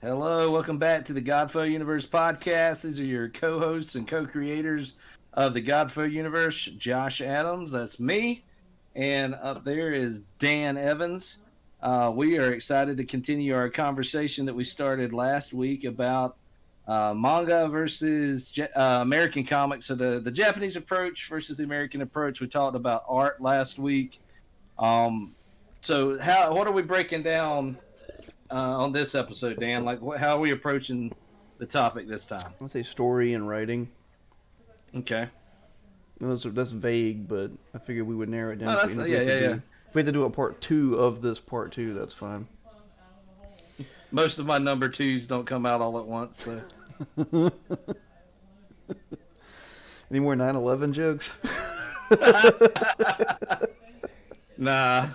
Hello, welcome back to the Godfo Universe podcast. These are your co-hosts and co-creators of the Godfo Universe, Josh Adams, that's me, and up there is Dan Evans. We are excited to continue our conversation that we started last week about manga versus American comics. So the Japanese approach versus the American approach. We talked about art last week. Um, what are we breaking down on this episode, Dan? Like, how are we approaching the topic this time? I'd say story and writing. Okay. That's vague, but I figured we would narrow it down. Oh, that's yeah. If we had to do a part two of this part two, that's fine. Most of my number twos don't come out all at once. So. Any more 9/11 jokes? Nah.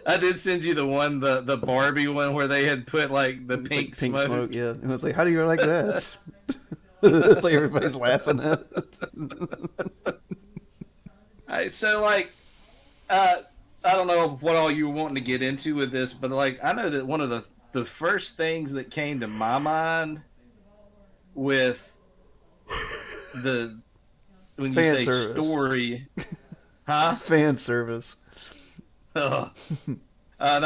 I did send you the one, the Barbie one, where they had put like the pink smoke. Yeah, and it's like, how do you like that? It's like everybody's laughing at it. Right, so like, I don't know what all you were wanting to get into with this, but like, I know that one of the first things that came to my mind with when you Fan say service. Story, huh? Fan service. Now,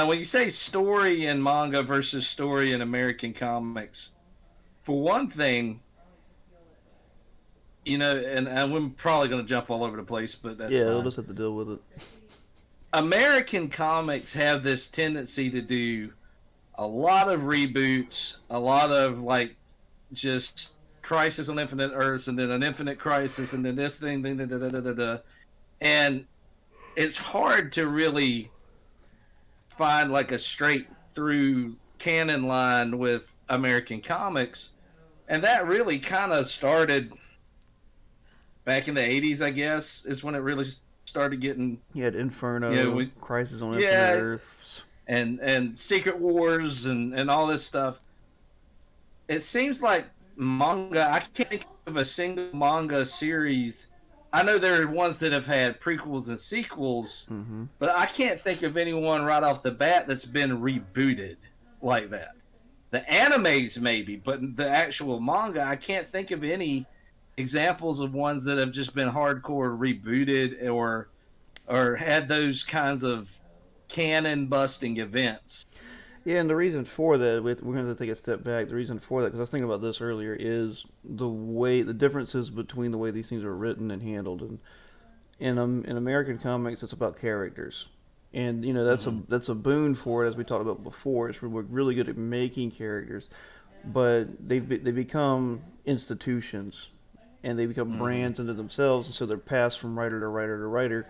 when you say story in manga versus story in American comics, for one thing, and we're probably going to jump all over the place, but that's fine. We'll just have to deal with it. American comics have this tendency to do a lot of reboots, a lot of like just Crisis on Infinite Earths, and then an Infinite Crisis, and then this thing, and it's hard to really find like a straight through canon line with American comics. And that really kind of started back in the 80s, I guess, is when it really started getting... You had Inferno, Crisis on Infinite Earths. And Secret Wars and all this stuff. It seems like manga, I can't think of a single manga series. I know there are ones that have had prequels and sequels, but I can't think of anyone right off the bat that's been rebooted like that. The animes maybe, but the actual manga, I can't think of any examples of ones that have just been hardcore rebooted or had those kinds of canon busting events. Yeah, and the reason for that, we're going to take a step back. The reason for that, because I was thinking about this earlier, is the differences between the way these things are written and handled. And in American comics, it's about characters, and that's a boon for it, as we talked about before. We're really good at making characters, but they become institutions, and they become brands unto themselves, and so they're passed from writer to writer to writer.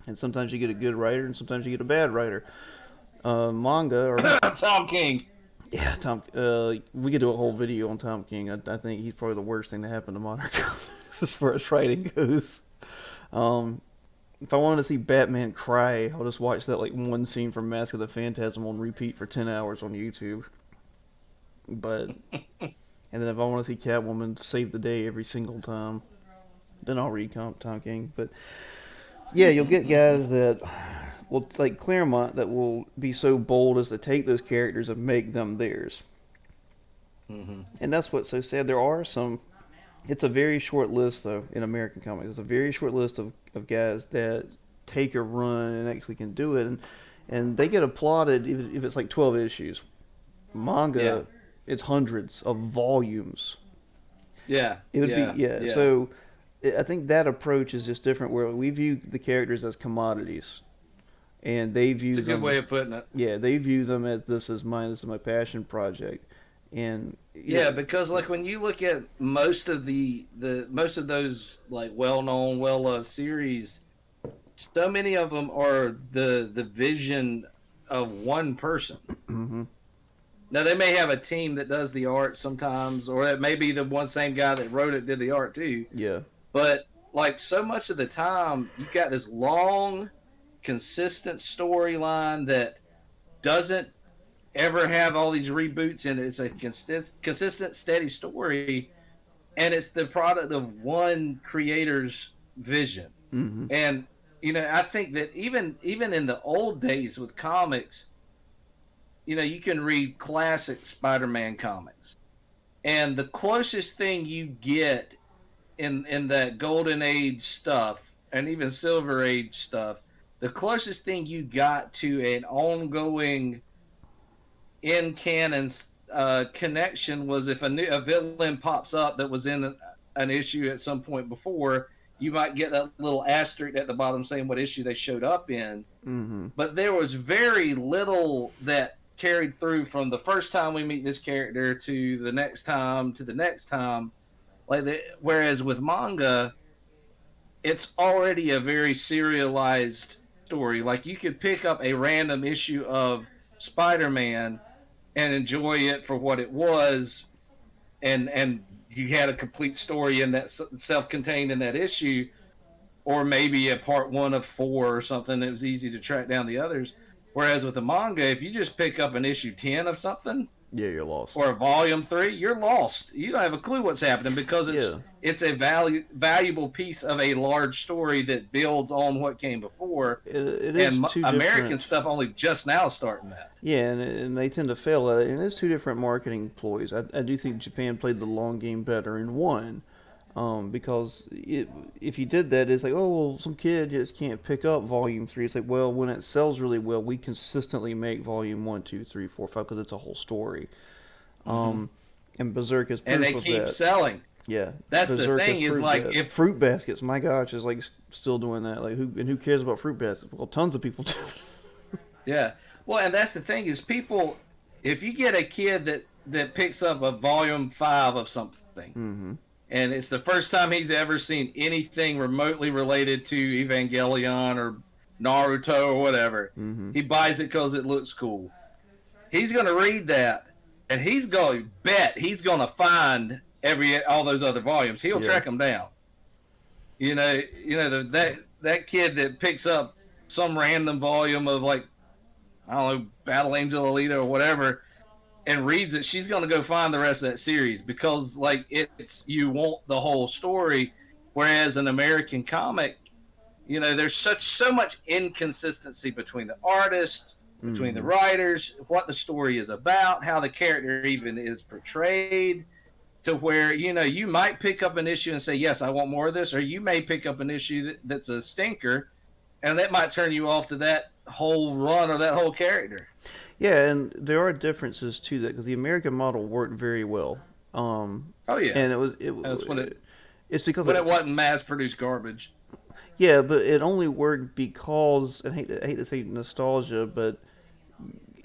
And sometimes you get a good writer, and sometimes you get a bad writer. Manga or Tom King. Yeah, Tom. We could do a whole video on Tom King. I think he's probably the worst thing to happen to modern comics as far as writing goes. If I wanted to see Batman cry, I'll just watch that like one scene from Mask of the Phantasm on repeat for 10 hours on YouTube. But and then if I want to see Catwoman save the day every single time, then I'll read Tom King. But yeah, you'll get guys that will, like Claremont, that will be so bold as to take those characters and make them theirs. And that's what's so sad. There are some... It's a very short list, though, in American comics. It's a very short list of guys that take a run and actually can do it. And they get applauded if it's like 12 issues. Manga, it's hundreds of volumes. Yeah. It would be... So I think that approach is just different, where we view the characters as commodities. And they view them... It's a good way of putting it. Yeah, they view them as this is my passion project. And because like when you look at most of those like well-known, well-loved series, so many of them are the vision of one person. Now they may have a team that does the art sometimes, or it may be the same guy that wrote it did the art too. Yeah. But like so much of the time, you've got this long, consistent storyline that doesn't ever have all these reboots in it. It's a consistent, steady story, and it's the product of one creator's vision. And I think that even in the old days with comics, you can read classic Spider-Man comics, and the closest thing you get in that Golden Age stuff, and even Silver Age stuff, the closest thing you got to an ongoing in canon connection was if a villain pops up that was in an issue at some point before, you might get that little asterisk at the bottom saying what issue they showed up in. Mm-hmm. But there was very little that carried through from the first time we meet this character to the next time to the next time. Whereas with manga, it's already a very serialized story. Like you could pick up a random issue of Spider-Man and enjoy it for what it was, and you had a complete story in that self-contained in that issue, or maybe a part one of four or something that was easy to track down the others. Whereas with the manga, if you just pick up an issue 10 of something, Yeah, you're lost. or a volume 3, you're lost. You don't have a clue what's happening because it's a valuable piece of a large story that builds on what came before. It is and two American different... stuff only just now starting that. Yeah, and they tend to fail at it. And it's two different marketing ploys. I do think Japan played the long game better in one. Because if you did that, it's like, oh, well, some kid just can't pick up volume 3. It's like, well, when it sells really well, we consistently make volume 1, 2, 3, 4, 5 because it's a whole story. Mm-hmm. And Berserk is proof And they of keep that. selling. Yeah, That's Berserk the thing is like that. if Fruit Baskets, my gosh, is like still doing that. Like who cares about Fruit Baskets? Well, tons of people do. yeah. Well, and that's the thing is people, if you get a kid that picks up a volume 5 of something, Mm-hmm. and it's the first time he's ever seen anything remotely related to Evangelion or Naruto or whatever, Mm-hmm. he buys it because it looks cool. He's going to read that, and he's going to find all those other volumes. He'll track them down. That kid that picks up some random volume of like, I don't know, Battle Angel Alita or whatever, and reads it, she's going to go find the rest of that series because like it's you want the whole story. Whereas an American comic, there's so much inconsistency between the artists, between the writers, what the story is about, how the character even is portrayed, to where you might pick up an issue and say, yes, I want more of this, or you may pick up an issue that's a stinker, and that might turn you off to that whole run or that whole character. Yeah, and there are differences to that because the American model worked very well. Oh yeah, And that's it's because when it wasn't mass-produced garbage. Yeah, but it only worked because, and I hate to say nostalgia, but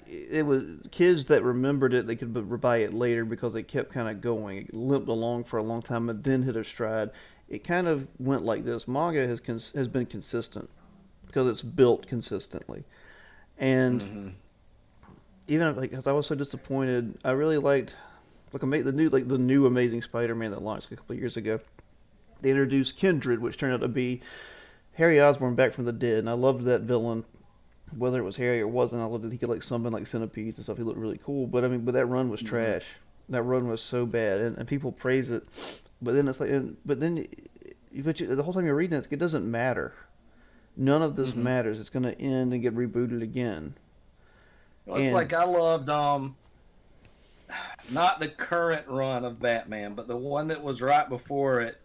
it was kids that remembered it. They could buy it later because it kept kind of going. It limped along for a long time and then hit a stride. It kind of went like this. Manga has been consistent because it's built consistently, and even like because I was so disappointed, I really liked like the new Amazing Spider-Man that launched a couple of years ago. They introduced Kindred, which turned out to be Harry Osborn back from the dead, and I loved that villain. Whether it was Harry or wasn't, I loved that he could like summon like centipedes and stuff. He looked really cool. But I mean, that run was trash. That run was so bad, and people praise it. But then it's like, the whole time you're reading it doesn't matter. None of this matters. It's going to end and get rebooted again. Well, it's like I loved not the current run of Batman, but the one that was right before it,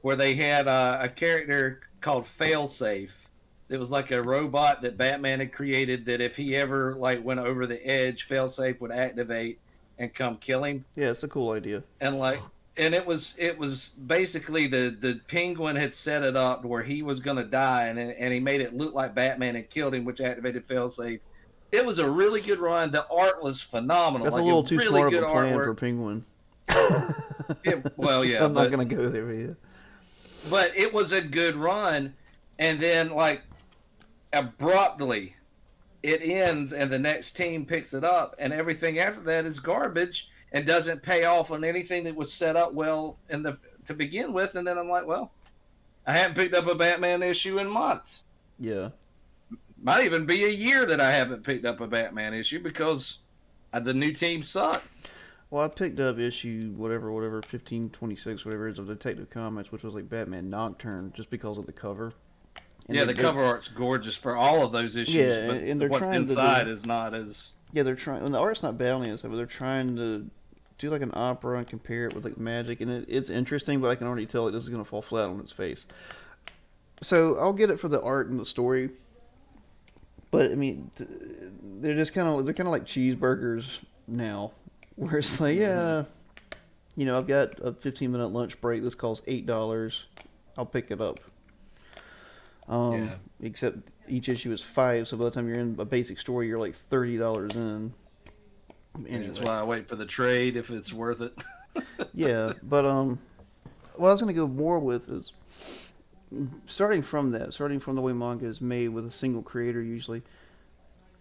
where they had a character called Failsafe. It was like a robot that Batman had created that if he ever like went over the edge, Failsafe would activate and come kill him. Yeah, it's a cool idea. And it was basically the Penguin had set it up where he was going to die, and he made it look like Batman had killed him, which activated Failsafe. It was a really good run. The art was phenomenal. That's a little too really smart of a plan for Penguin. Well, yeah. I'm not going to go there yet. But it was a good run, and then like abruptly it ends and the next team picks it up, and everything after that is garbage and doesn't pay off on anything that was set up well to begin with. And then I'm like, well, I haven't picked up a Batman issue in months. Yeah. Might even be a year that I haven't picked up a Batman issue because the new team sucked. Well, I picked up issue whatever 1526 whatever it is of Detective Comics, which was like Batman Nocturne, just because of the cover. And the cover art's gorgeous for all of those issues, but and they're what's inside is not as... Yeah, they're trying. And the art's not bad on the inside, but they're trying to do like an opera and compare it with like magic, and it's interesting, but I can already tell this is gonna fall flat on its face. So I'll get it for the art and the story, but I mean, they're kind of like cheeseburgers now, where it's like, Mm-hmm. yeah, I've got a 15-minute lunch break. This costs $8. I'll pick it up. Yeah. Except each issue is 5, so by the time you're in a basic story, you're like $30 in. Yeah, that's Anyway, why I wait for the trade if it's worth it. yeah, but what I was gonna go more with is starting from the way manga is made with a single creator usually.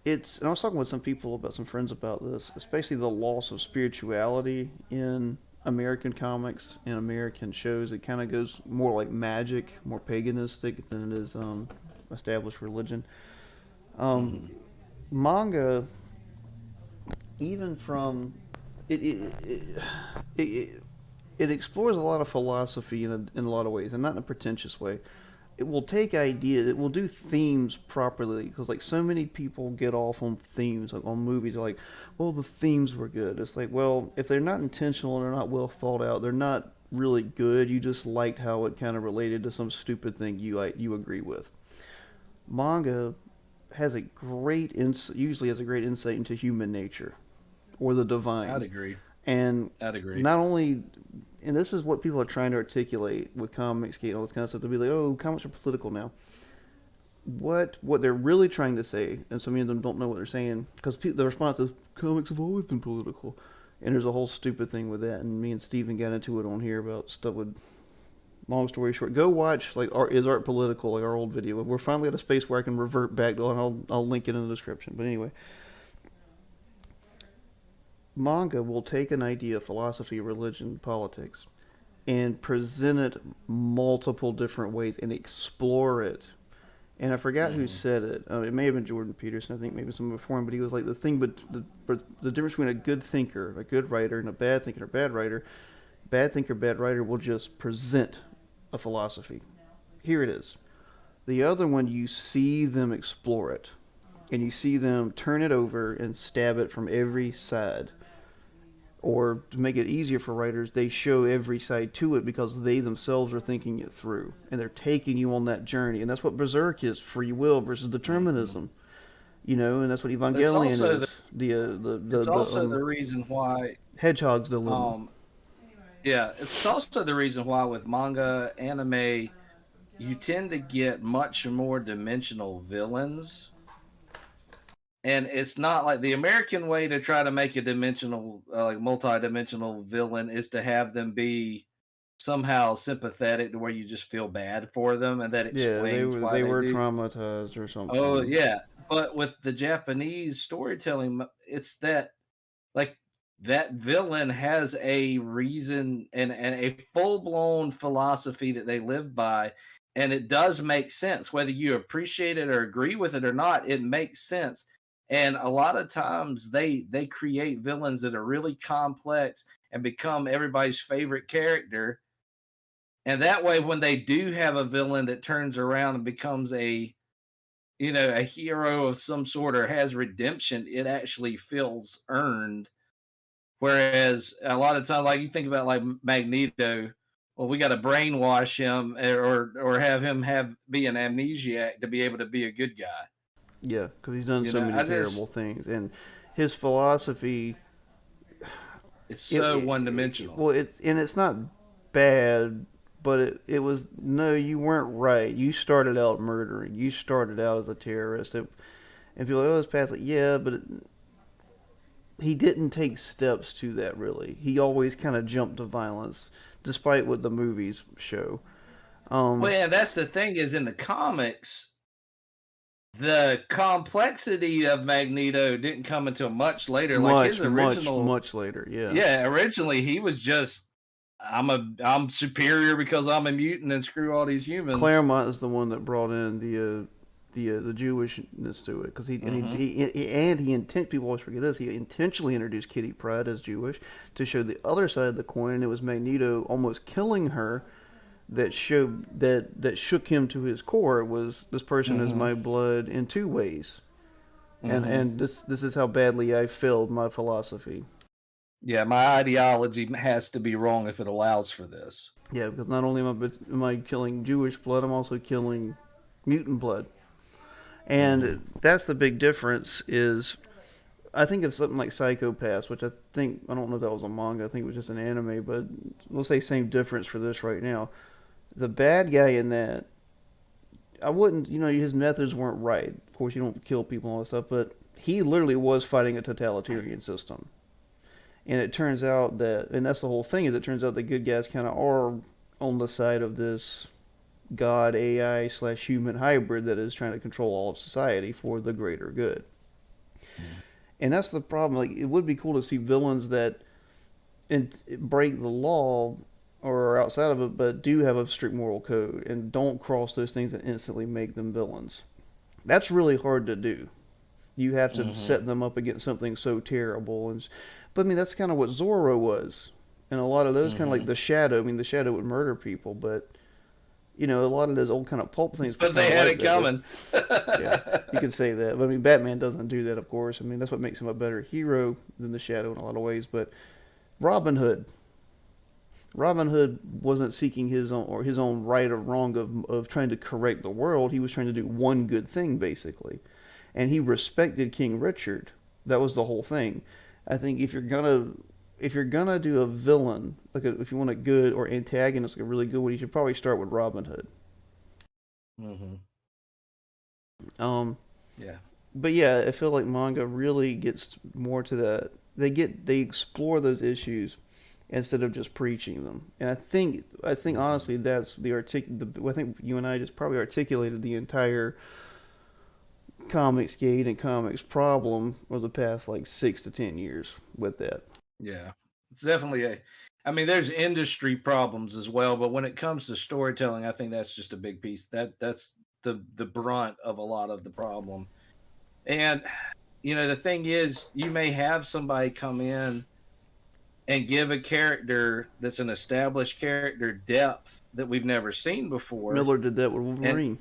And I was talking with some people about some friends about this, especially the loss of spirituality in American comics and American shows. It kind of goes more like magic, more paganistic than it is established religion. Um, Mm-hmm. Manga, even from it, it, it explores a lot of philosophy in a lot of ways, and not in a pretentious way. It will take ideas, it will do themes properly, because like so many people get off on themes, like on movies. They're like, well, the themes were good. It's like, well, if they're not intentional and they're not well thought out, they're not really good. You just liked how it kind of related to some stupid thing you agree with. Manga usually has a great insight into human nature or the I'd divine, agree. and I'd agree. not only, and this is what people are trying to articulate with comics, all this kind of stuff. They'll be like, oh, comics are political now. What they're really trying to say, and so many of them don't know what they're saying, because the response is comics have always been political, and there's a whole stupid thing with that. And me and Steven got into it on here about stuff with. Long story short, go watch like art political, like our old video. We're finally at a space where I can revert back to it, and I'll link it in the description. But anyway, manga will take an idea, philosophy, religion, politics, and present it multiple different ways and explore it. And I forgot who Mm-hmm. said it. It may have been Jordan Peterson. I think maybe someone before him. But he was like, the difference between a good thinker, a good writer, and a bad thinker, a bad writer. Bad thinker, bad writer will just present a philosophy. Here it is. The other one, you see them explore it, and you see them turn it over and stab it from every side. Or to make it easier for writers, they show every side to it because they themselves are thinking it through and they're taking you on that journey. And that's what Berserk is: free will versus Mm-hmm. determinism. And that's what It's Evangelion also is. it's also The the reason why hedgehog's dilemma. um yeah, it's also the reason why with manga anime you tend to get much more dimensional villains. And it's not like the American way to try to make a dimensional, like multi-dimensional villain is to have them be somehow sympathetic to where you just feel bad for them, and that Yeah, they explains were why they they were do. traumatized or Oh something. yeah, but with the Japanese storytelling, it's that like that villain has a reason and a full-blown philosophy that they live by, and it does make sense whether you appreciate it or agree with it or not. It makes sense, and a lot of times they create villains that are really complex and become everybody's favorite character, and that way when they do have a villain that turns around and becomes a hero of some sort or has redemption, it actually feels earned. Whereas a lot of time, like you think about like Magneto, well, we got to brainwash him or have him be an amnesiac to be able to be a good guy. Yeah, because he's done so many I terrible just things, and his philosophy. it's so one dimensional. Well, it's not bad, but it was no, you weren't right. You started out murdering. You started out as a terrorist. And people are like, oh, it's past. Like, yeah, but he didn't take steps to that really. He always kind of jumped to violence, despite what the movies show. Well, Um, yeah, that's the thing is in the comics, the complexity of Magneto didn't come until much later. Like his original, much later. Yeah. yeah, originally he was just I'm superior because I'm a mutant and screw all these humans. Claremont is the one that brought in the Jewishness to it, because Hmm. he intent people always forget this, he intentionally introduced Kitty Pryde as Jewish to show the other side of the coin, and it was Magneto almost killing her that shook him to his core. It was, this person is Hmm. my blood in two ways. Mm-hmm. And this is how badly I failed my philosophy. Yeah, my ideology has to be wrong if it allows for this. Yeah, because not only am I killing Jewish blood, I'm also killing mutant blood, Mm-hmm. and that's the big difference. Is I think of something like Psychopaths, which I don't know if that was a manga. I think it was just an anime, but let's say same difference for this right now. The bad guy in that, I wouldn't, his methods weren't right. Of course, you don't kill people and all that stuff, but he literally was fighting a totalitarian system. And it turns out that, and that's the whole thing, is it turns out the good guys kind of are on the side of this god AI slash human hybrid that is trying to control all of society for the greater good. And that's the problem. Like, it would be cool to see villains that break the law or are outside of it, but do have a strict moral code and don't cross those things and instantly make them villains. That's really hard to do. You have to Mm-hmm. set them up against something so terrible. But I mean, that's kind of what Zorro was, and a lot of those kind of Mm-hmm. like the Shadow. I mean, the Shadow would murder people, but a lot of those old kind of pulp things were But kind they of had like it that. coming. Yeah, you could say that. But I mean, Batman doesn't do that, of course. I mean, that's what makes him a better hero than the Shadow in a lot of ways. But Robin Hood, Robin Hood wasn't seeking his own right or wrong of trying to correct the world. He was trying to do one good thing basically, and he respected King Richard. That was the whole thing. I think if you're gonna do a villain, if you want a good or antagonist, like a really good one, you should probably start with Robin Hood. Mm-hmm. Um, Yeah. but yeah, I feel like manga really gets more to that. They explore those issues instead of just preaching them. And I think Mm-hmm. honestly that's I think you and I just probably articulated the entire comics gate and comics problem of the past like 6 to 10 years with that. Yeah. It's definitely a. I mean, there's industry problems as well, but when it comes to storytelling, I think that's just a big piece. That's the brunt of a lot of the problem. And the thing is, you may have somebody come in and give a character that's an established character depth that we've never seen before, Miller did that with and Wolverine.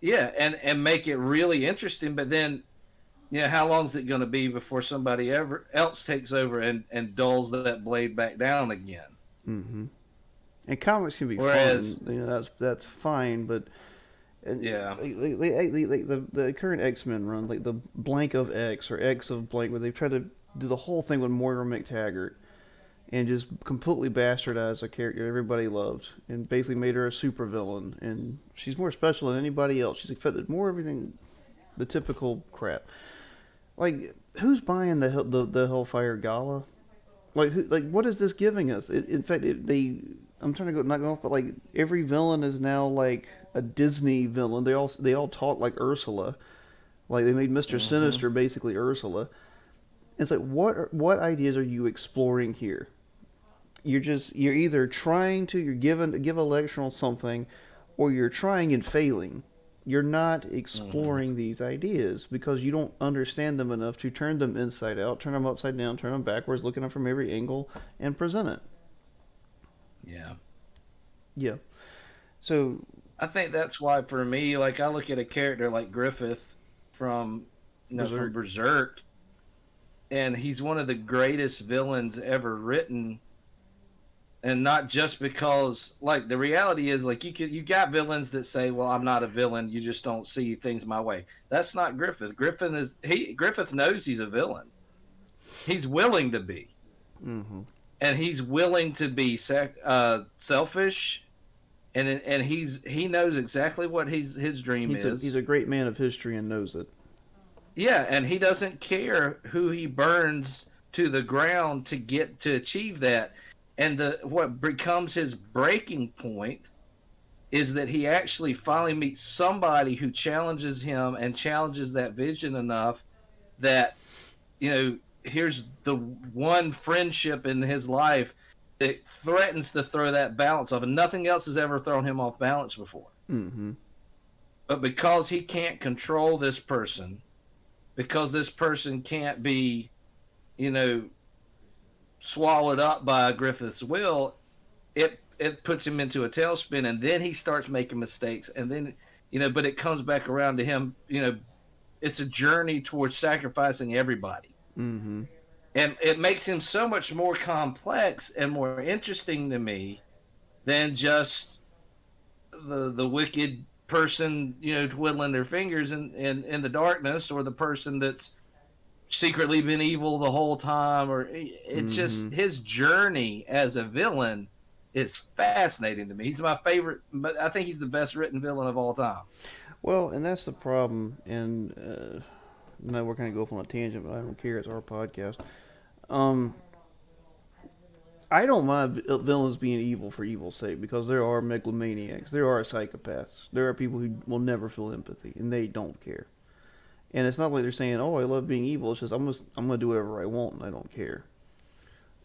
yeah, and make it really interesting. But then, how long is it going to be before somebody ever else takes over and dulls that blade back down again? Hmm. And comics can be fun, Whereas, and that's fine, but and yeah, the current X Men run, like the blank of X or X of blank, where they've tried to do the whole thing with Moira McTaggart and just completely bastardized a character everybody loved and basically made her a supervillain. And she's more special than anybody else. She's accepted more everything, the typical crap. Like, who's buying the Hellfire Gala? Like what is this giving us? In fact, I'm trying to not go off, but like every villain is now like a Disney villain. They all talk like Ursula. Like they made Mister mm-hmm, Sinister basically Ursula. It's like what ideas are you exploring here? You're either trying to you're given to give a lecture on something, or you're trying and failing. You're not mm-hmm, exploring these ideas because you don't understand them enough to turn them inside out, turn them upside down, turn them backwards, look at them from every angle, and present it. yeah. Yeah. So I think that's why for me, like I look at a character like Griffith from from Berserk. Berserk, and he's one of the greatest villains ever written. And not just because, like, the reality is, like, you got villains that say, well, I'm not a villain, you just don't see things my way. That's not Griffith. Griffith knows he's a villain. He's willing to be, Mm-hmm. and he's willing to be selfish, and he knows exactly what his dream He's is. a great man of history and knows it. Yeah, and he doesn't care who he burns to the ground to achieve that. And what becomes his breaking point is that he actually finally meets somebody who challenges him and challenges that vision enough that, here's the one friendship in his life that threatens to throw that balance off, and nothing else has ever thrown him off balance before. Mm-hmm. But because he can't control this person, because this person can't be, you know, swallowed up by Griffith's will, it puts him into a tailspin, and then he starts making mistakes, and then but it comes back around to him, it's a journey towards sacrificing everybody. Mm-hmm. And it makes him so much more complex and more interesting to me than just the wicked person, twiddling their fingers in the darkness, or the person that's secretly been evil the whole time. Or it's Mm-hmm. just his journey as a villain is fascinating to me. He's my favorite, but I think he's the best written villain of all time. Well, and that's the problem. And no, we're kind of go off on a tangent, but I don't care. It's our podcast. Um, I don't mind villains being evil for evil's sake because there are megalomaniacs, there are psychopaths, there are people who will never feel empathy and they don't care. And it's not like they're saying, "Oh, I love being evil." It's just I'm gonna do whatever I want and I don't care.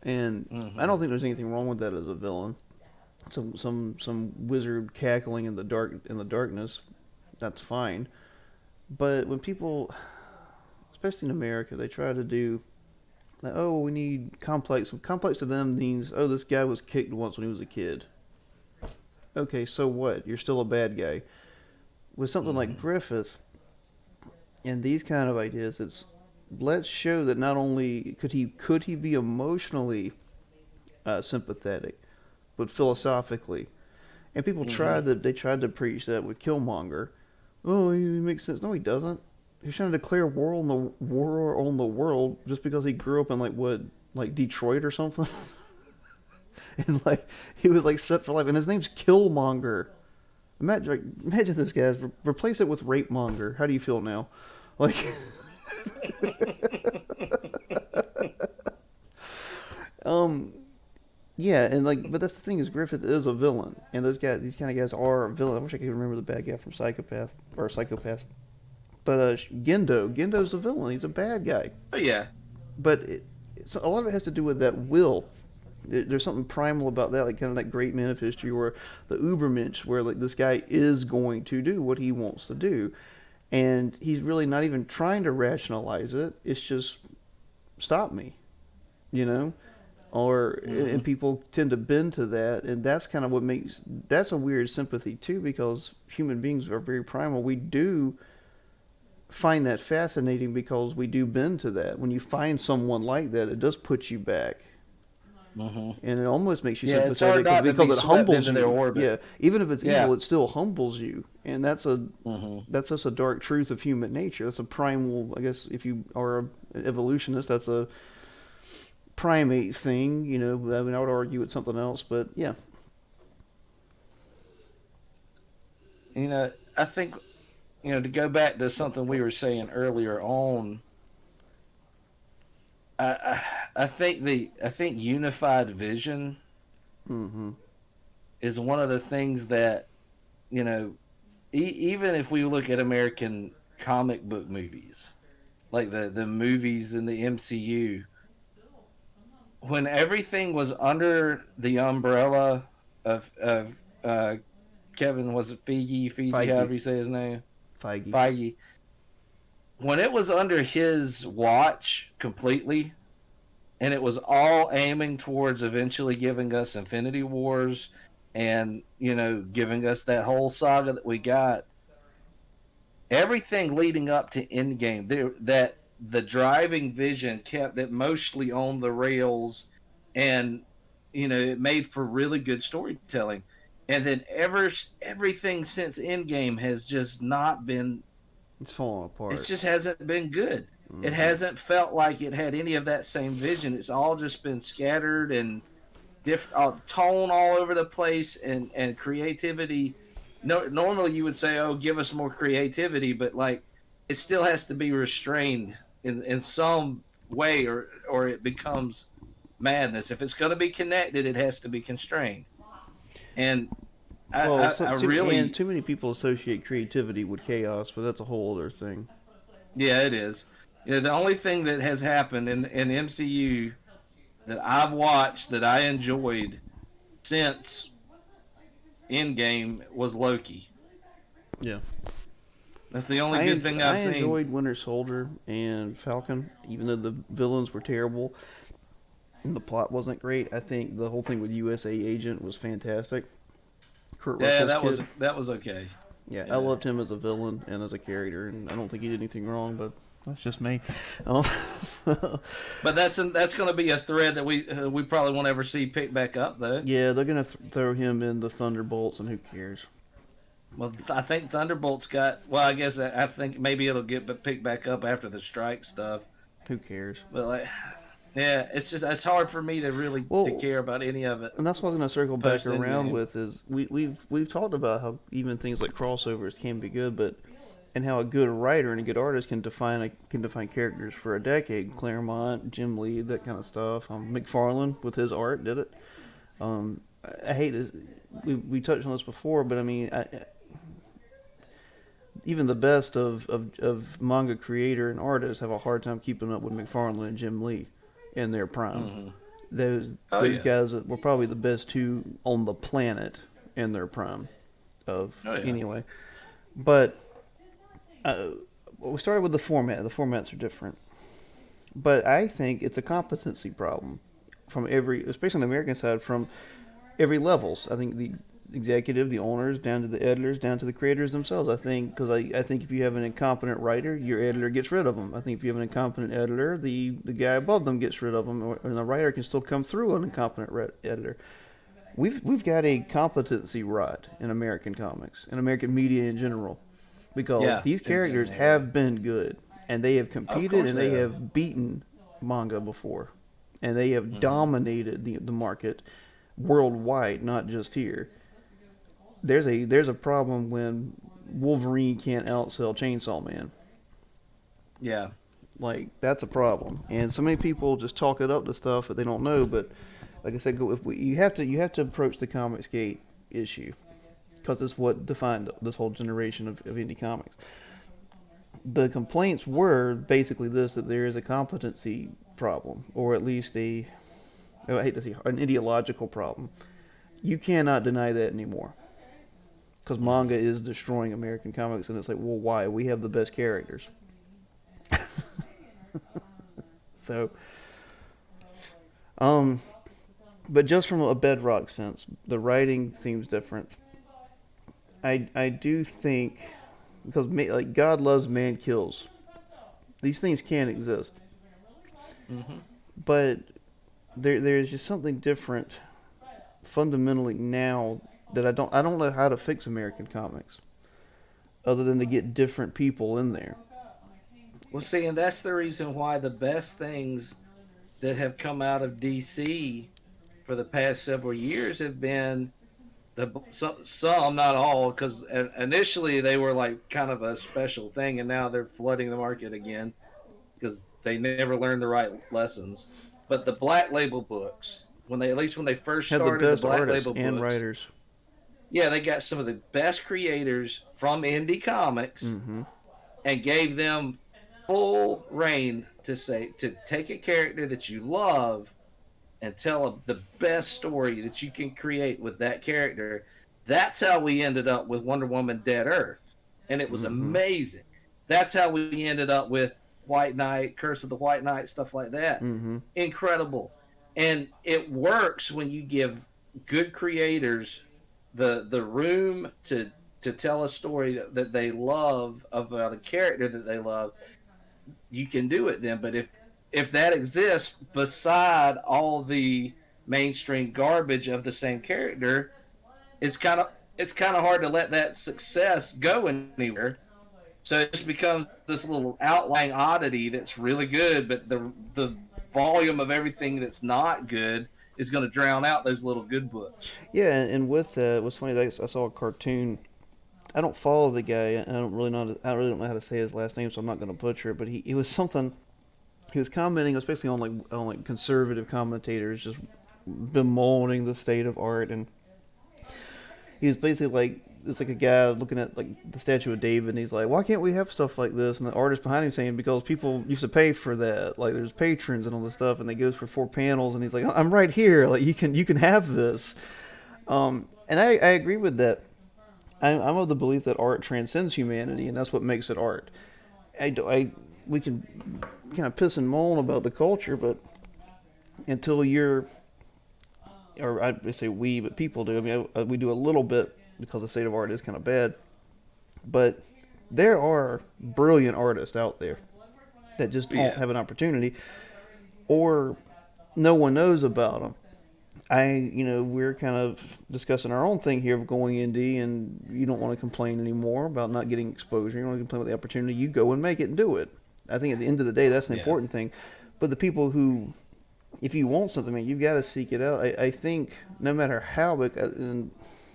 And I Mm-hmm. don't think there's anything wrong with that as a villain. Some wizard cackling in the darkness, that's fine. But when people, especially in America, they try to do like, oh, we need complex. Complex to them means, oh, this guy was kicked once when he was a kid. Okay, so what? You're still a bad guy. With something like Mm-hmm. Griffith and these kind of ideas, it's let's show that not only could he be emotionally sympathetic, but philosophically. And people Mm-hmm. tried to preach that with Killmonger. Oh, he makes sense. No, he doesn't. He's trying to declare war on the world just because he grew up in like Detroit or something. And like he was like set for life, and his name's Killmonger. Imagine this, guys. Replace it with Rape Monger. How do you feel now? Like, um, yeah, and like, but that's the thing is Griffith is a villain, and these kind of guys are a villain. I wish I could remember the bad guy from Psychopath. But Gendo's a villain. He's a bad guy. Oh yeah. But so a lot of it has to do with that will. There's something primal about that, like kind of that great man of history, or the Ubermensch, where like this guy is going to do what he wants to do, and he's really not even trying to rationalize it. It's just stop me, you know. Or Mm-hmm. and people tend to bend to that, and that's kind of what makes that's a weird sympathy too, because human beings are very primal. We do find that fascinating because we do bend to that. When you find someone like that, it does put you back, Mm-hmm. and it almost makes you Yeah, it's hard sympathetic not to be because it swept humbles into their you. orbit. Yeah, even if it's Yeah. evil, it still humbles you, and Mm-hmm. that's just a dark truth of human nature. That's a primal. I guess if you are an evolutionist, that's a primate thing. You know, I mean, I would argue it's something else, but yeah. I think, to go back to something we were saying earlier on, I think unified vision Mm-hmm. is one of the things that, you know, even if we look at American comic book movies, like the movies in the MCU, when everything was under the umbrella of Kevin, was it Feige, Feige, however you say his name, Feige. Feige, when it was under his watch completely, and it was all aiming towards eventually giving us Infinity Wars, and giving us that whole saga that we got, everything leading up to Endgame, there that the driving vision kept it mostly on the rails, and it made for really good storytelling. And then everything since Endgame has just not been. It's falling It apart. just hasn't been good. It Mm-hmm. hasn't felt like it had any of that same vision. It's all just been scattered and tone all over the place, and creativity. No, normally you would say, "Oh, give us more creativity," but like it still has to be restrained in some way, or it becomes madness. If it's going to be connected, it has to be constrained. And I, Well, I, I too really, many people associate creativity with chaos, but that's a whole other thing. yeah, it is. The only thing that has happened in MCU that I've watched that I enjoyed since Endgame was Loki. Yeah. That's the only good thing I've I seen. enjoyed Winter Soldier and Falcon, even though the villains were terrible and the plot wasn't great. I think the whole thing with USA Agent was fantastic. Kurt Yeah, Russell's that was kid. that was okay. Yeah, I Yeah. loved him as a villain and as a character, and I don't think he did anything wrong, but that's just me. Um, But that's going to be a thread that we probably won't ever see pick back up though. yeah, they're gonna throw him in the Thunderbolts, and who cares? Well, I think Thunderbolts got. Well, I guess I think maybe it'll get picked back up after the strike stuff. Who cares? But like, yeah, it's hard for me to really to Well, care about any of it and that's what I'm gonna circle back post around Endgame. with is we've talked about how even things like crossovers can be good, but and how a good writer and a good artist can define characters for a decade. Claremont, Jim Lee, that kind of stuff. McFarlane with his art did it. I hate this. We touched on this before, but I mean, even the best of manga creator and artists have a hard time keeping up with McFarlane and Jim Lee in their prime. Hmm. Those Oh those yeah. guys were probably the best two on the planet in their prime of Oh yeah. anyway. But uh, we started with the format. The formats are different, but I think it's a competency problem from every, especially on the American side, from every levels. I think the executive, the owners, down to the editors, down to the creators themselves. I think because I think if you have an incompetent writer, your editor gets rid of them. I think if you have an incompetent editor, the guy above them gets rid of them, and the writer can still come through an incompetent editor. We've got a competency rot in American comics and American media in general because Yeah. these In characters general, yeah. have been good and they have Of competed course and they they have. have beaten manga before and they have Hmm. dominated the market worldwide, not just here. There's a problem when Wolverine can't outsell Chainsaw Man. Yeah. Like that's a problem, and so many people just talk it up to stuff that they don't know. But like I said, you have to approach the Comics Gate issue because it's what defined this whole generation of indie comics. The complaints were basically this: that there is a competency problem, or at least I hate to say an ideological problem. You cannot deny that anymore because Hmm. manga is destroying American comics, and it's like, well, why? We have the best characters. So, um, but just from a bedrock sense, the writing seems different. I do think because like God loves, man kills. These things can exist, Hmm. but there's just something different fundamentally now that I don't know how to fix American comics other than to get different people in there. Well, see, and that's the reason why the best things that have come out of DC for the past several years have been some, not all, because initially they were like kind of a special thing, and now they're flooding the market again because they never learned the right lessons. But the Black Label books, when they at least when they first Have the started the best Black artists Label and books, writers. yeah, they got some of the best creators from indie comics Mm-hmm. and gave them full reign to say to take a character that you love and tell the best story that you can create with that character. That's how we ended up with Wonder Woman Dead Earth. And it was Mm-hmm. amazing. That's how we ended up with White Knight, Curse of the White Knight, stuff like that. Mm-hmm. Incredible. And it works when you give good creators the room to tell a story that they love about a character that they love. You can do it then. But if that exists beside all the mainstream garbage of the same character, it's kind of hard to let that success go anywhere. So it just becomes this little outlying oddity that's really good, but the volume of everything that's not good is going to drown out those little good books. Yeah, and with that, what's funny, I saw a cartoon. I don't follow the guy. I really don't know how to say his last name, so I'm not going to butcher it. But he was something. He was commenting, especially on like conservative commentators, just bemoaning the state of art, and he was basically like, it's like a guy looking at like the statue of David, and he's like, why can't we have stuff like this? And the artist behind him saying, because people used to pay for that, like there's patrons and all this stuff, and they goes for 4 panels, and he's like, I'm right here, like you can have this. And I agree with that. I'm of the belief that art transcends humanity, and that's what makes it art. We can kind of piss and moan about the culture, but until you're, or I say we, but people do. I mean, we do a little bit because the state of art is kind of bad. But there are brilliant artists out there that just don't Yeah. have an opportunity, or no one knows about them. We're kind of discussing our own thing here of going indie, and you don't want to complain anymore about not getting exposure. You don't want to complain about the opportunity. You go and make it and do it. I think at the end of the day, that's an Yeah. important thing. But the people who, if you want something, man, you've got to seek it out. I think no matter how, and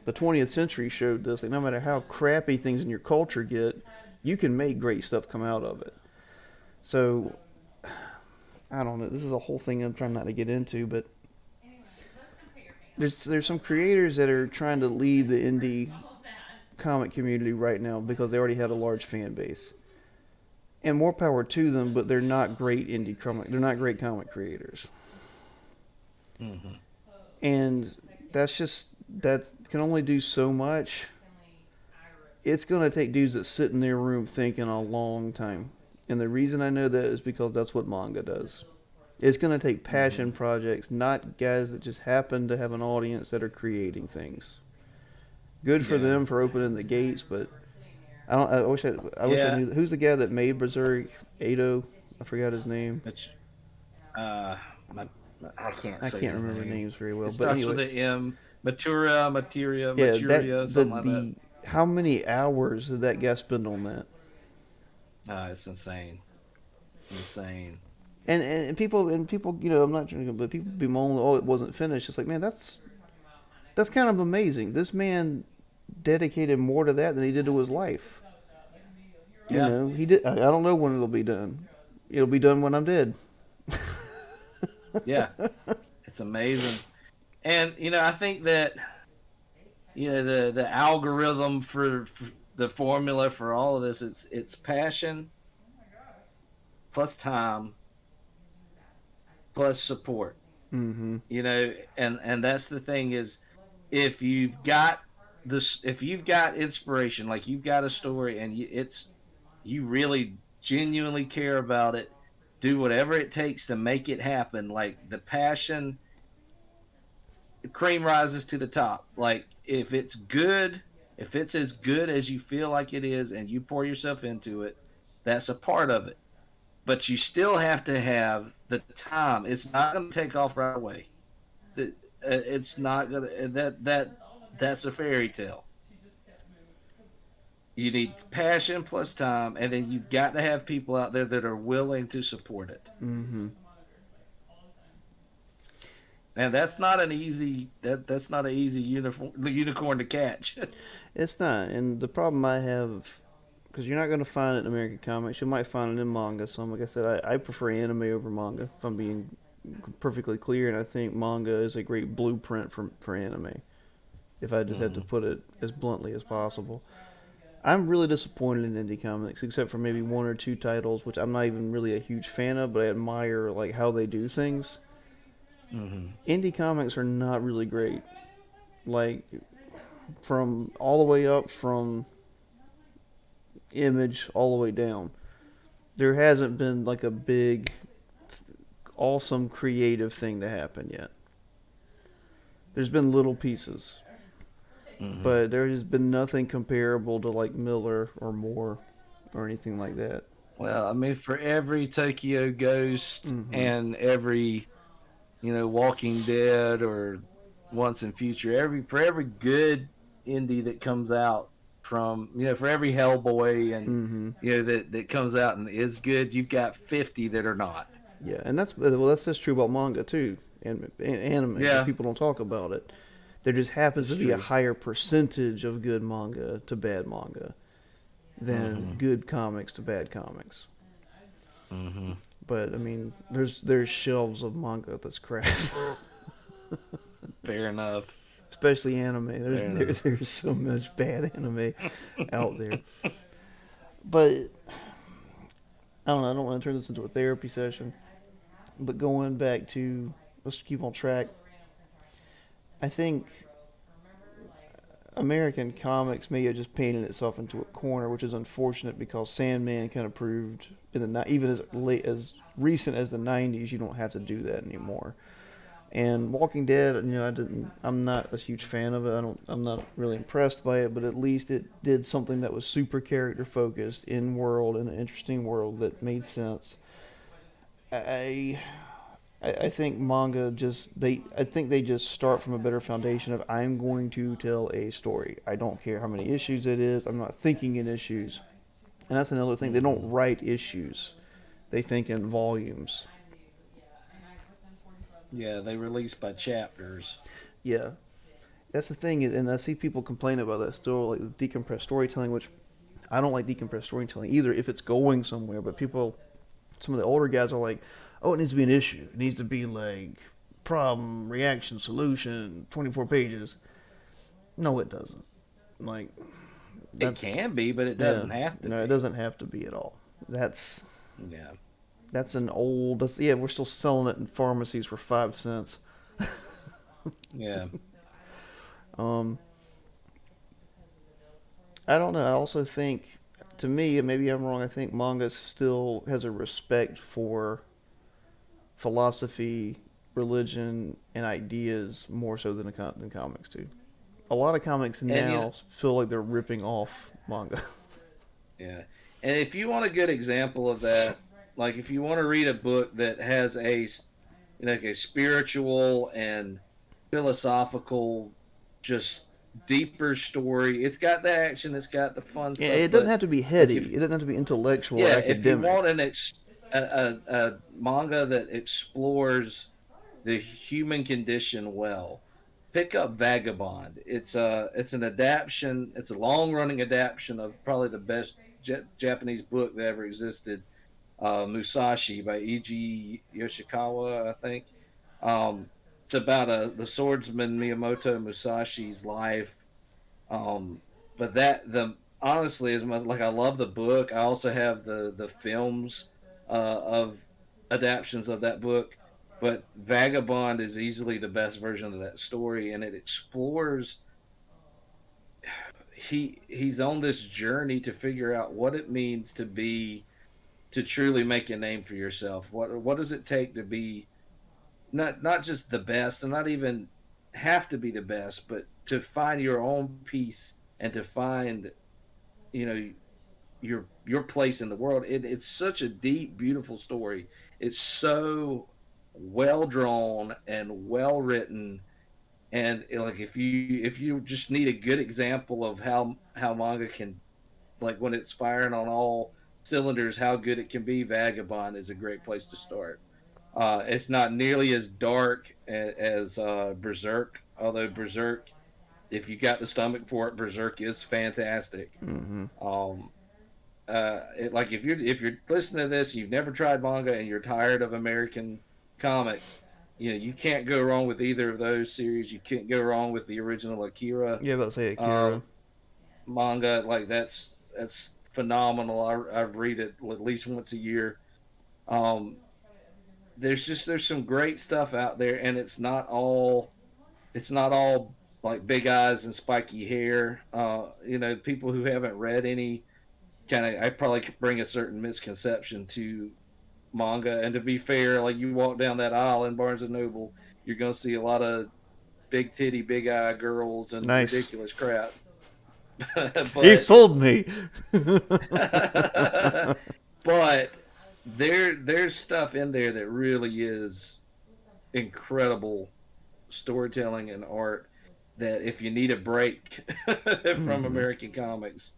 the 20th century showed this, like no matter how crappy things in your culture get, you can make great stuff come out of it. So, I don't know. This is a whole thing I'm trying not to get into, but there's some creators that are trying to lead the indie comic community right now because they already had a large fan base. And more power to them, but they're not great indie comic. They're not great comic creators. Hmm. And that can only do so much. It's gonna take dudes that sit in their room thinking a long time. And the reason I know that is because that's what manga does. It's going to take Hmm. passion projects, not guys that just happen to have an audience that are creating things. Good for Yeah. them for opening the gates, but I don't. I wish I Yeah. knew who's the guy that made Berserk. Ado, I forgot his name. But uh, my, I can't I say can't his remember name. names very well, It but starts with anyway, a M. Matura, Materia, yeah, that Maturia, the something like that. the how many hours did that guy spend on that? It's insane. Insane. And people, I'm not trying to, but people bemoan, oh, it wasn't finished. It's like, man, that's kind of amazing. This man dedicated more to that than he did to his life. Yeah. He did. I don't know when it'll be done. It'll be done when I'm dead. Yeah. It's amazing. And I think that the algorithm for the formula for all of this, it's passion plus time plus support. Mm-hmm. And that's the thing is, if you've got if you've got inspiration, like you've got a story and you really genuinely care about it, do whatever it takes to make it happen. Like the passion, the cream rises to the top. Like if it's good, if it's as good as you feel like it is and you pour yourself into it, that's a part of it. But you still have to have the time. It's not going to take off right away. It's not going to that's a fairy tale. You need passion plus time, and then you've got to have people out there that are willing to support it. Mm-hmm. And that's not an easy that's not an easy unicorn to catch. It's not. And the problem I have, because you're not going to find it in American comics, you might find it in manga. So, like I said, I prefer anime over manga, if I'm being perfectly clear. And I think manga is a great blueprint for anime, if I just had to Hmm. put it as bluntly as possible. I'm really disappointed in indie comics, except for maybe one or two titles, which I'm not even really a huge fan of, but I admire like how they do things. Hmm. Indie comics are not really great. Like from all the way up from Image all the way down. There hasn't been like a big, awesome creative thing to happen yet. There's been little pieces, Hmm. but there has been nothing comparable to like Miller or Moore or anything like that. Well, I mean, for every Tokyo Ghost Mm-hmm. and every Walking Dead or Once and Future, for every good indie that comes out from for every Hellboy and Mm-hmm. that comes out and is good, you've got 50 that are not. Yeah, and that's just true about manga too, and anime. But Yeah, people don't talk about it. There just happens it's to be a true. higher percentage of good manga to bad manga than Hmm. good comics to bad comics. Hmm. But I mean, there's shelves of manga that's crap, Fair enough. especially anime. Fair enough. There's so much bad anime out there. But I don't know. I don't want to turn this into a therapy session. But going back to, let's keep on track. I think American comics may have just painted itself into a corner, which is unfortunate because Sandman kind of proved even as late as recent as the '90s, you don't have to do that anymore. And Walking Dead, I'm not a huge fan of it. I'm not really impressed by it, but at least it did something that was super character focused, in world, in an interesting world that made sense. I I think manga just they I think they just start from a better foundation of I'm going to tell a story. I don't care how many issues it is. I'm not thinking in issues. And that's another thing. They don't Hmm. write issues. They think in volumes. Yeah, they release by chapters. Yeah. That's the thing, and I see people complain about that still, like decompressed storytelling, which I don't like decompressed storytelling either if it's going somewhere. But people, some of the older guys are like, oh, it needs to be an issue. It needs to be like problem, reaction, solution, 24 pages. No, it doesn't. Like, It that's, can be, but it yeah, doesn't have to no, it be. doesn't have to be at all. That's, Yeah. that's an old, yeah, we're still selling it in pharmacies for 5 cents. Yeah. Um, I don't know. I also think, to me, and maybe I'm wrong, I think manga still has a respect for philosophy, religion, and ideas more so than comics do. A lot of comics And now feel like they're ripping off manga. yeah. And if you want a good example of that, like if you want to read a book that has like a spiritual and philosophical, just deeper story, it's got the action, it's got the fun Yeah, stuff, it doesn't but have to be like heady. if It doesn't have to be intellectual or yeah, if you academic. want a manga that explores the human condition well, pick up Vagabond. It's an adaptation. It's a long running adaptation of probably the best Japanese book that ever existed, Musashi by E.G. Yoshikawa, I think. It's about the swordsman Miyamoto Musashi's life. Um, but that the honestly, as much like I love the book, I also have the films of adaptions of that book. But Vagabond is easily the best version of that story, and it explores he's on this journey to figure out what it means to truly make a name for yourself. What does it take to be not just the best and not even have to be the best, but to find your own peace and to find you know your place in the world. It's such a deep, beautiful story. It's so well drawn and well written, and like if you just need a good example of how manga can like when it's firing on all cylinders, how good it can be. Vagabond is a great place to start. It's not nearly as dark as Berserk, although Berserk, if you got the stomach for it, Berserk is fantastic. Hmm. Um, like if you're listening to this, you've never tried manga and you're tired of American comics, you can't go wrong with either of those series. You can't go wrong with the original Akira Yeah, about to say uh, Akira. manga. Like that's phenomenal. I read it at least once a year. Um, there's some great stuff out there, and it's not all like big eyes and spiky hair. People who haven't read any kind of I probably could bring a certain misconception to manga. And to be fair, like you walk down that aisle in Barnes and Noble, you're gonna see a lot of big titty, big eye girls and Nice. ridiculous crap. He but sold me. but there's stuff in there that really is incredible storytelling and art that if you need a break from Hmm. American comics,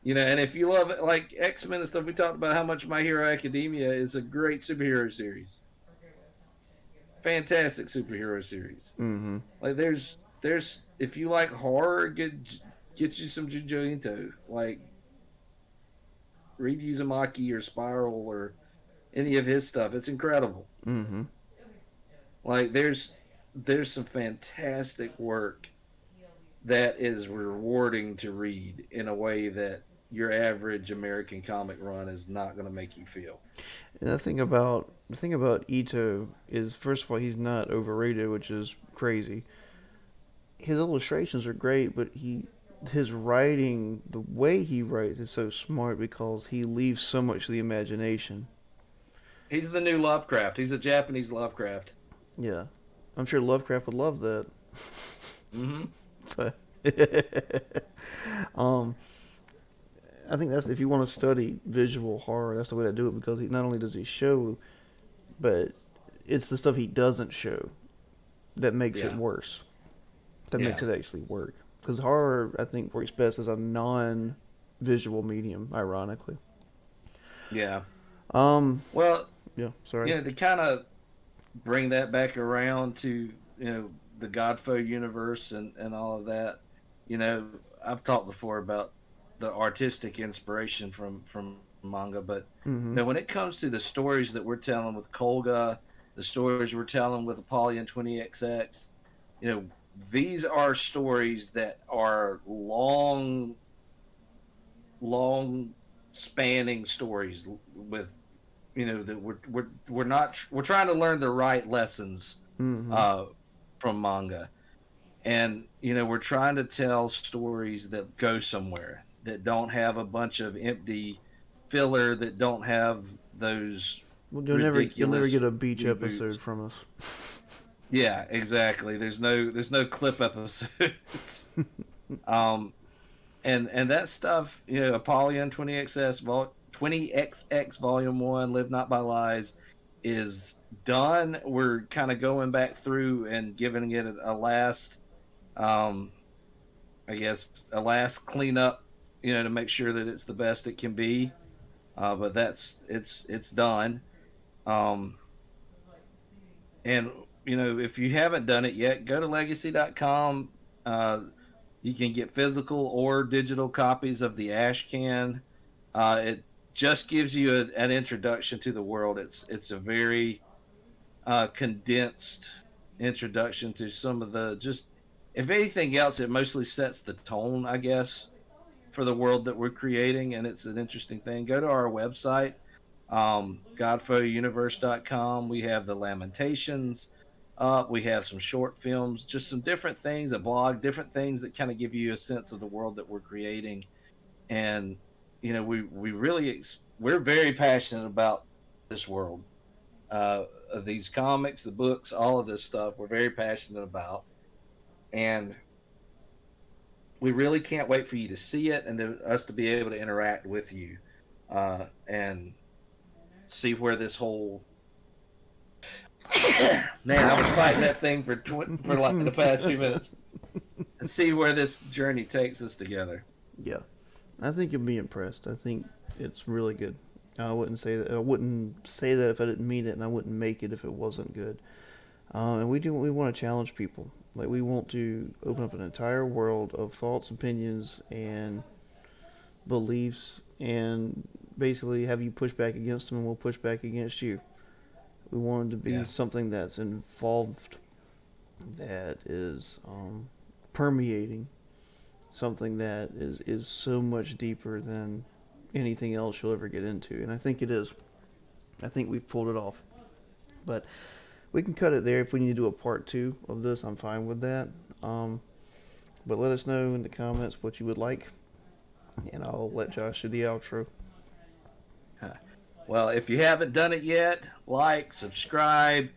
and if you love it, like X-Men and stuff, we talked about how much My Hero Academia is a great superhero series, fantastic superhero series. Hmm. Like there's if you like horror, get you some Junjo Ito, like read Uzumaki or Spiral or any of his stuff. It's incredible. Hmm. Like there's some fantastic work that is rewarding to read in a way that your average American comic run is not going to make you feel. And the thing about Ito is, first of all, he's not overrated, which is crazy. His illustrations are great, but his writing, the way he writes, is so smart because he leaves so much to the imagination. He's the new Lovecraft. He's a Japanese Lovecraft. Yeah, I'm sure Lovecraft would love that. Mm-hmm. But um, I think that's if you want to study visual horror, that's the way to do it because not only does he show, but it's the stuff he doesn't show that makes it Yeah. worse. That Yeah. makes it actually work. Because horror, I think, works best as a non-visual medium. Ironically. Yeah. Um. Well, Yeah. Sorry. to kind of bring that back around to the Godfo universe and all of that. I've talked before about the artistic inspiration from manga, but Mm-hmm. when it comes to the stories that we're telling with Kolga, the stories we're telling with Apollyon 20XX, you know, these are stories that are long spanning stories with that we're not we're trying to learn the right lessons Mm-hmm. uh from manga, and we're trying to tell stories that go somewhere, that don't have a bunch of empty filler, that don't have those Well, you'll never ridiculous get a beach reboots. episode from us. Yeah, exactly. There's no clip episodes. um and that stuff, Apollyon 20XX Volume 1, Live Not by Lies, is done. We're kind of going back through and giving it a last, um, I guess, a last cleanup, to make sure that it's the best it can be. But it's done. Um, and if you haven't done it yet, go to legacy.com. You can get physical or digital copies of the Ash Can. It just gives you an introduction to the world. It's a very condensed introduction to some of the just. If anything else, it mostly sets the tone, I guess, for the world that we're creating, and it's an interesting thing. Go to our website, godfouniverse.com. We have the Lamentations up. We have some short films, just some different things, a blog, different things that kind of give you a sense of the world that we're creating. And we really we're very passionate about this world, of these comics, the books, all of this stuff. We're very passionate about, and we really can't wait for you to see it and us to be able to interact with you, and see where this whole man. I was fighting that thing for like the past 2 minutes, and see where this journey takes us together. Yeah, I think you'll be impressed. I think it's really good. I wouldn't say that. I wouldn't say that if I didn't mean it, and I wouldn't make it if it wasn't good. And we want to challenge people. Like we want to open up an entire world of thoughts, opinions, and beliefs, and basically have you push back against them, and we'll push back against you. We want it to be Yeah, something that's involved, that is permeating, something that is so much deeper than anything else you'll ever get into. And I think it is. I think we've pulled it off. But we can cut it there. If we need to do a part two of this, I'm fine with that. Um, but let us know in the comments what you would like, and I'll let Josh do the outro. well, if you haven't done it yet, like, subscribe,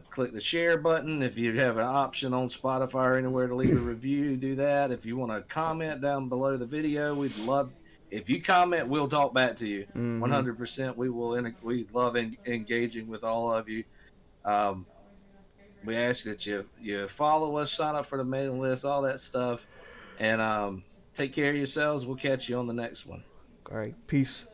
click the share button. If you have an option on Spotify or anywhere to leave a review, do that. If you want to comment down below the video, we'd love. If you comment, we'll talk back to you. Mm-hmm. 100%. We will. We love engaging with all of you. Um, we ask that you follow us, sign up for the mailing list, all that stuff, and take care of yourselves. We'll catch you on the next one. All right. Peace.